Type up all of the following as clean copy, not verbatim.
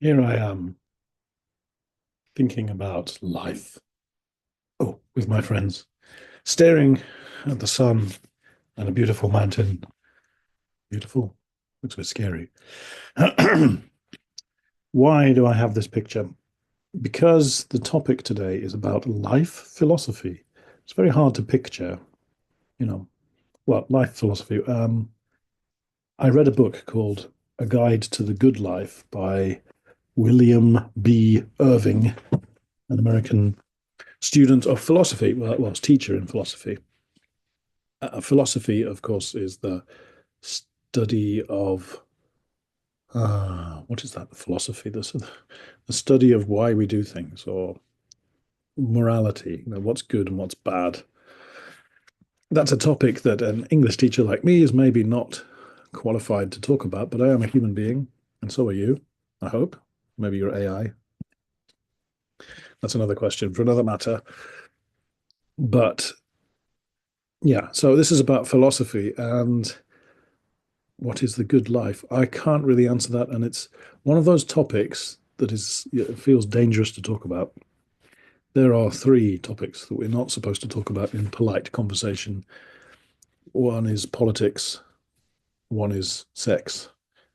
Here I am thinking about life. Oh, with my friends, staring at the sun and a beautiful mountain. Beautiful. Looks a bit scary. Why do I have this picture? Because the topic today is about life philosophy. It's very hard to picture, you know, life philosophy. I read a book called A Guide to the Good Life by William B. Irving, an American student of philosophy. Well, it's teacher in philosophy. Philosophy, of course, is the study of what is that? Philosophy, the study of why we do things, or morality. What's good and what's bad. That's a topic that an English teacher like me is maybe not qualified to talk about, but I am a human being, and so are you, I hope. Maybe you're AI. That's another question for another matter. But yeah, so this is about philosophy and what is the good life? I can't really answer that, and it's one of those topics that it feels dangerous to talk about. There are three topics that we're not supposed to talk about in polite conversation. One is politics, one is sex,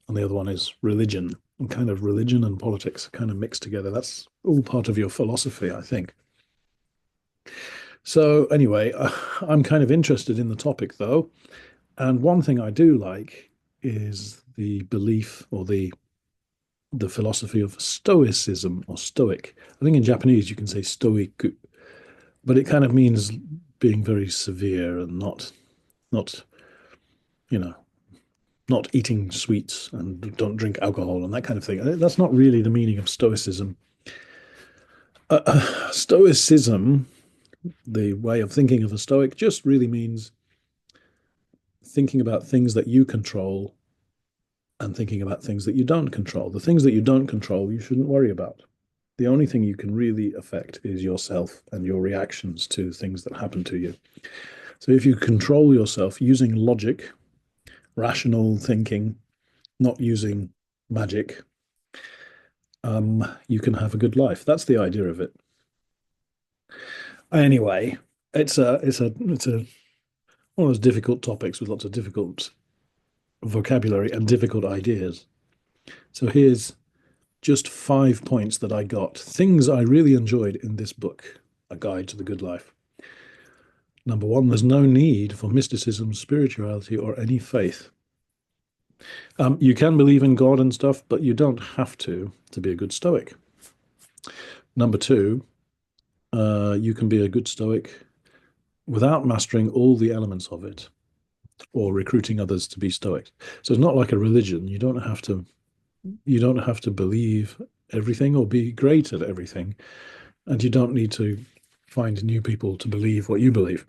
and the other one is religion. And kind of religion and politics are kind of mixed together. That's all part of your philosophy, I think. So anyway, I'm kind of interested in the topic though, and one thing I do like is the belief or the philosophy of stoicism or stoic. I think in Japanese you can say stoic, but it kind of means being very severe and not you know not eating sweets and don't drink alcohol and that kind of thing. That's not really the meaning of stoicism. Stoicism, the way of thinking of a stoic, just really means thinking about things that you control and thinking about things that you don't control. The things that you don't control, you shouldn't worry about. The only thing you can really affect is yourself and your reactions to things that happen to you. So if you control yourself using logic, rational thinking, not using magic, you can have a good life. That's the idea of it. Anyway, it's a one of those difficult topics with lots of difficult vocabulary and difficult ideas. So here's just 5 points that I got. Things I really enjoyed in this book, A Guide to the Good Life. Number one, there's no need for mysticism, spirituality, or any faith. You can believe in God and stuff, but you don't have to be a good Stoic. Number two, you can be a good Stoic without mastering all the elements of it or recruiting others to be Stoic. So it's not like a religion. You don't have to believe everything or be great at everything, and you don't need to find new people to believe what you believe.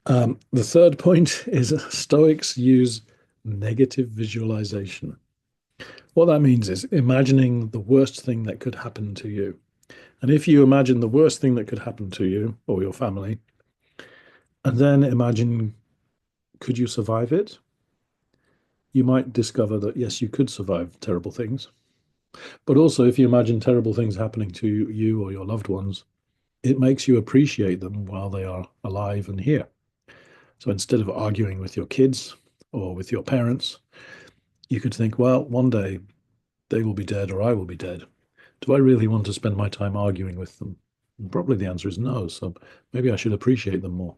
The third point is Stoics use negative visualization. What that means is imagining the worst thing that could happen to you. And if you imagine the worst thing that could happen to you or your family, and then imagine, could you survive it? You might discover that, yes, you could survive terrible things. But also, if you imagine terrible things happening to you or your loved ones, it makes you appreciate them while they are alive and here. So instead of arguing with your kids or with your parents, you could think, well, one day they will be dead or I will be dead. Do I really want to spend my time arguing with them? And probably the answer is no. So maybe I should appreciate them more.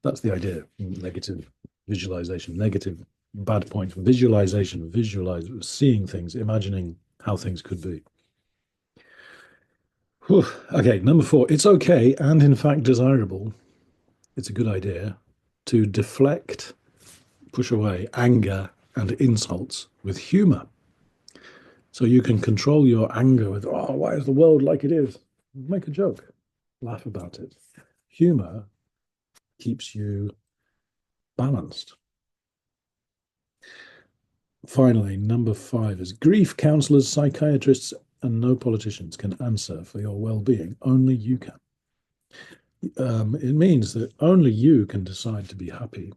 That's the idea. Negative visualization, negative bad point. Visualization, visualize, seeing things, imagining how things could be. Whew. Okay, number four. It's okay and in fact desirable. It's a good idea to deflect, push away anger and insults with humor. So you can control your anger with, oh, why is the world like it is? Make a joke, laugh about it. Humor keeps you balanced. Finally, number five is grief counselors, psychiatrists, and no politicians can answer for your well being. Only you can. It means that only you can decide to be happy.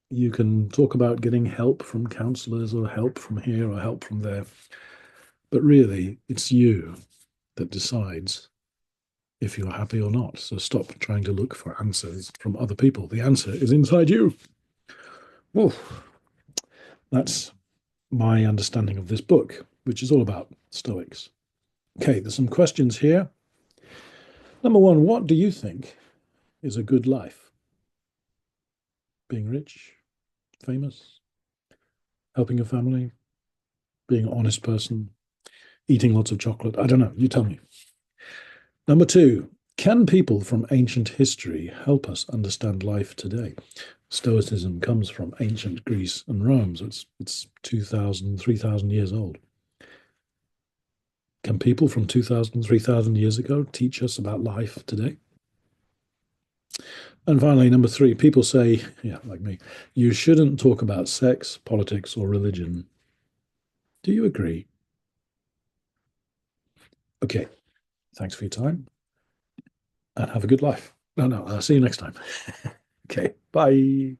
You can talk about getting help from counselors or help from here or help from there. But really, it's you that decides if you're happy or not. So stop trying to look for answers from other people. The answer is inside you. Well, that's my understanding of this book, which is all about Stoics. Okay, there's some questions here. Number one, what do you think is a good life? Being rich, famous, helping your family, being an honest person, eating lots of chocolate? I don't know. You tell me. Number two, can people from ancient history help us understand life today? Stoicism comes from ancient Greece and Rome, so it's 2,000, 3,000 years old. Can people from 2,000, 3,000 years ago teach us about life today? And finally, number three, people say, yeah, like me, you shouldn't talk about sex, politics, or religion. Do you agree? Okay, thanks for your time and have a good life. No, no, I'll see you next time. Okay, bye.